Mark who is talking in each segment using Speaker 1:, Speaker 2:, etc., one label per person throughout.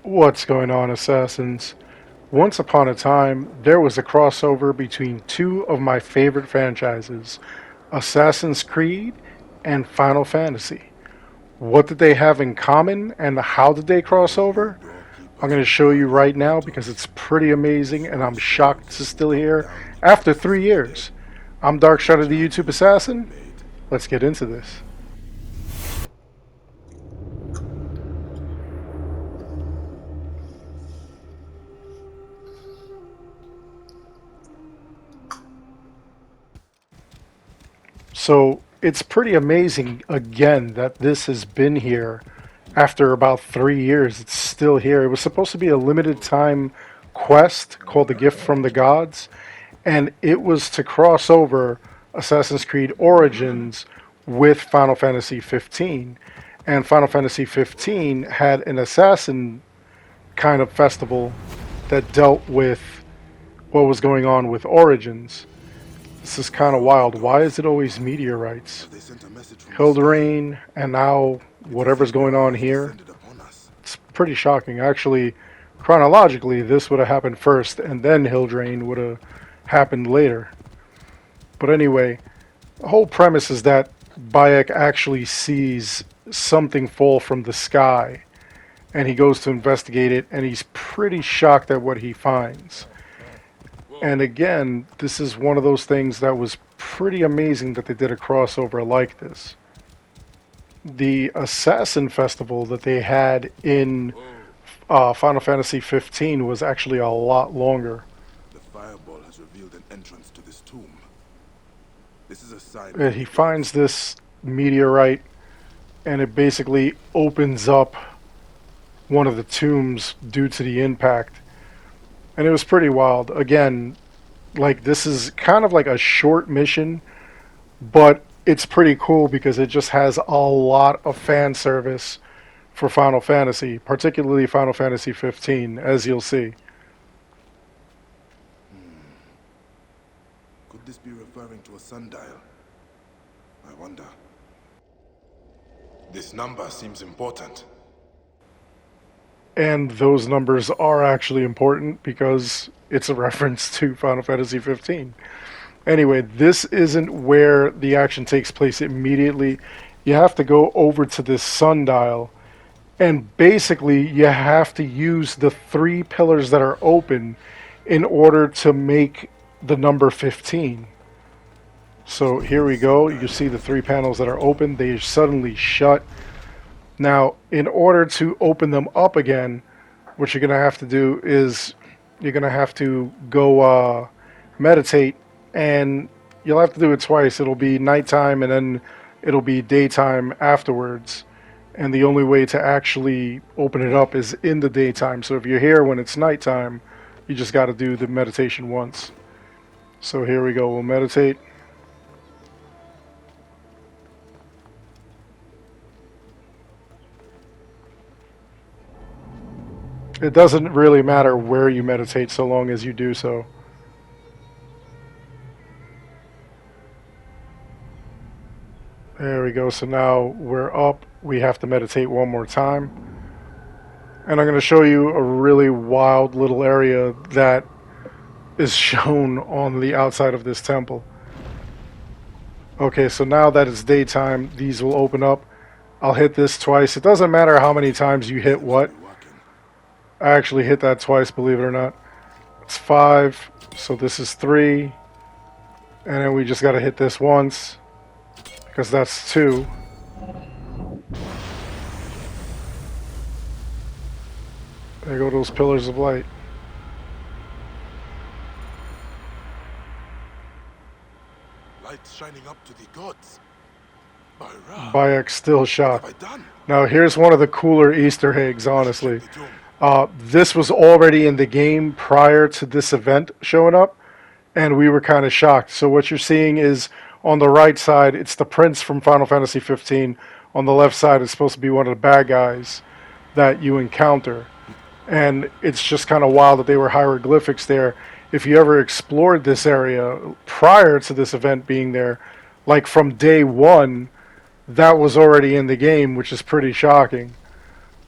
Speaker 1: What's going on, Assassins? Once upon a time, there was a crossover between two of my favorite franchises, Assassin's Creed and Final Fantasy. What did they have in common and how did they cross over? I'm going to show you right now because it's pretty amazing and I'm shocked this is still here after 3 years. I'm Darkshot the YouTube Assassin. Let's get into this. So it's pretty amazing again that this has been here after about 3 years. It's still here. It was supposed to be a limited time quest called the Gift from the Gods, and it was to cross over Assassin's Creed Origins with Final Fantasy 15. And Final Fantasy 15 had an assassin kind of festival that dealt with what was going on with Origins. This is kind of wild. Why is it always meteorites? Hildrain, and now whatever's going on here. It's pretty shocking. Actually, chronologically, this would have happened first, and then Hildrain would have happened later. But anyway, the whole premise is that Bayek actually sees something fall from the sky, and he goes to investigate it, and he's pretty shocked at what he finds. And again, this is one of those things that was pretty amazing that they did a crossover like this. The Assassin Festival that they had in Final Fantasy 15 was actually a lot longer.
Speaker 2: The fireball has revealed an entrance to this tomb. This is a sign.
Speaker 1: He finds this meteorite, and it basically opens up one of the tombs due to the impact. And it was pretty wild. Again, like this is kind of like a short mission, but it's pretty cool because it just has a lot of fan service for Final Fantasy, particularly Final Fantasy 15, as you'll see.
Speaker 2: Could this be referring to a sundial? I wonder. This number seems important.
Speaker 1: And those numbers are actually important because it's a reference to Final Fantasy 15. Anyway, this isn't where the action takes place immediately. You have to go over to this sundial, and basically you have to use the three pillars that are open in order to make the number 15. So here we go. You see the three panels that are open. They suddenly shut. Now, in order to open them up again, what you're going to have to do is you're going to have to go meditate, and you'll have to do it twice. It'll be nighttime, and then it'll be daytime afterwards. And the only way to actually open it up is in the daytime. So if you're here when it's nighttime, you just got to do the meditation once. So here we go. We'll meditate. It doesn't really matter where you meditate so long as you do so. There we go. So now we're up. We have to meditate one more time. And I'm going to show you a really wild little area that is shown on the outside of this temple. Okay, so now that it's daytime, these will open up. I'll hit this twice. It doesn't matter how many times you hit what. I actually hit that twice, believe it or not. It's 5, so this is 3. And then we just got to hit this once, because that's 2. There go those pillars of light.
Speaker 2: Lights shining up to the gods.
Speaker 1: Bayek still shot.
Speaker 2: What have I done?
Speaker 1: Now here's one of the cooler Easter eggs, honestly. This was already in the game prior to this event showing up, and we were kind of shocked. So what you're seeing is on the right side, it's the prince from Final Fantasy 15. On the left side, it's supposed to be one of the bad guys that you encounter. And it's just kind of wild that they were hieroglyphics there. If you ever explored this area prior to this event being there, like from day one, that was already in the game, which is pretty shocking.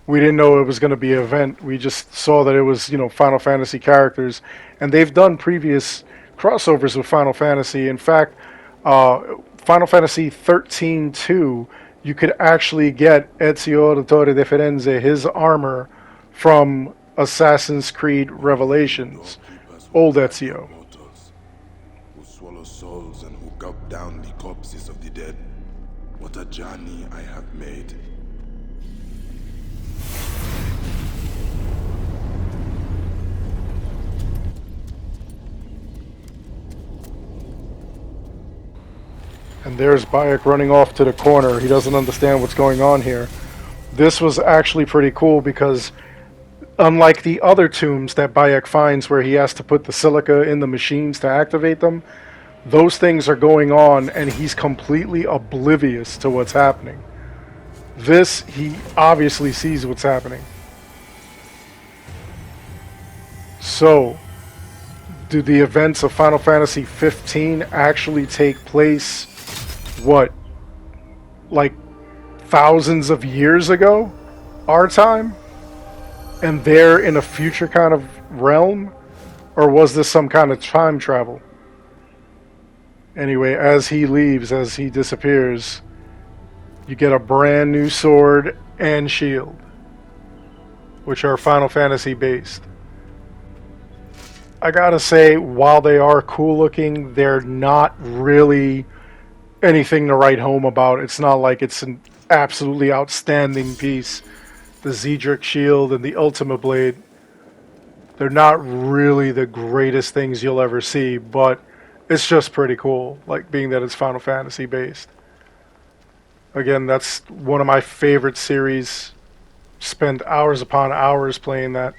Speaker 1: We didn't know it was going to be an event. We just saw that it was, Final Fantasy characters, and they've done previous crossovers with Final Fantasy. In fact, Final Fantasy 13-2, you could actually get Ezio Auditore de Firenze, his armor, from Assassin's Creed Revelations.
Speaker 2: Doorkeepers who
Speaker 1: Old
Speaker 2: guard
Speaker 1: Ezio.
Speaker 2: the mortals, who swallow souls and who gulp down the corpses of the dead. What a journey I have made.
Speaker 1: And there's Bayek running off to the corner. He doesn't understand what's going on here. This was actually pretty cool because unlike the other tombs that Bayek finds where he has to put the silica in the machines to activate them, those things are going on and he's completely oblivious to what's happening. This, he obviously sees what's happening. So, do the events of Final Fantasy 15 actually take place, what, like thousands of years ago? Our time? And they're in a future kind of realm? Or was this some kind of time travel? Anyway, as he leaves, as he disappears, you get a brand new sword and shield, which are Final Fantasy based. I gotta say, while they are cool looking, they're not really anything to write home about. It's not like it's an absolutely outstanding piece. The Zedric shield and the Ultima Blade, they're not really the greatest things you'll ever see, but it's just pretty cool, like being that it's Final Fantasy based. Again, that's one of my favorite series. Spend hours upon hours playing that.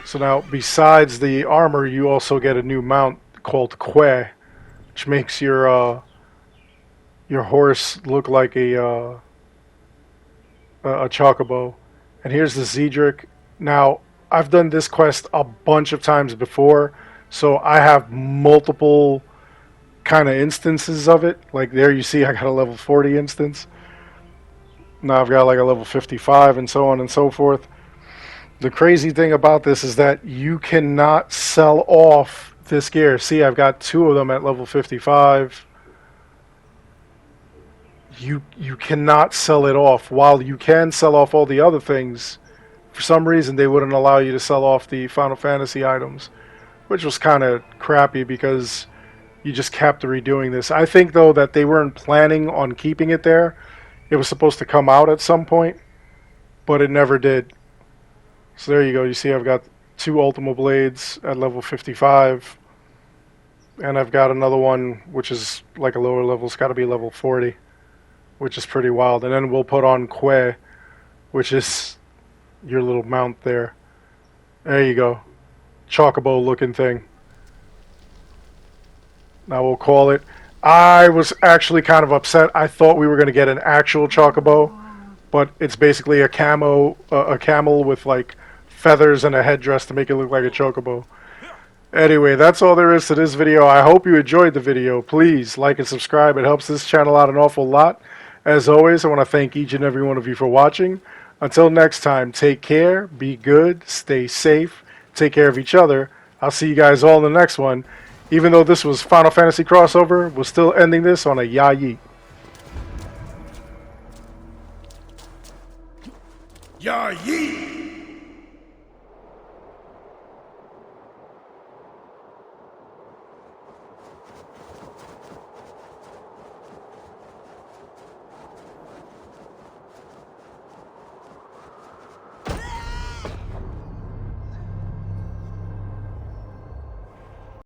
Speaker 1: So now, besides the armor, you also get a new mount called Que, which makes your horse look like a chocobo. And here's the Zedric. Now, I've done this quest a bunch of times before, so I have multiple kind of instances of it. Like there you see I got a level 40 instance. Now I've got like a level 55 and so on and so forth. The crazy thing about this is that you cannot sell off this gear. See, I've got two of them at level 55. You cannot sell it off. While you can sell off all the other things, for some reason they wouldn't allow you to sell off the Final Fantasy items, which was kind of crappy because you just kept redoing this. I think though that they weren't planning on keeping it there. It was supposed to come out at some point, but it never did. So there you go. You see I've got two Ultima Blades at level 55. And I've got another one which is like a lower level. It's got to be level 40, which is pretty wild. And then we'll put on Que, which is your little mount there. There you go. Chocobo looking thing. Now we'll call it. I was actually kind of upset. I thought we were going to get an actual chocobo, but it's basically a camel with like feathers and a headdress to make it look like a chocobo. Anyway, that's all there is to this video. I hope you enjoyed the video. Please like and subscribe. It helps this channel out an awful lot. As always, I want to thank each and every one of you for watching. Until next time, take care, be good, stay safe, take care of each other. I'll see you guys all in the next one. Even though this was Final Fantasy crossover, we're still ending this on a ya yeet.
Speaker 2: Ya yeet!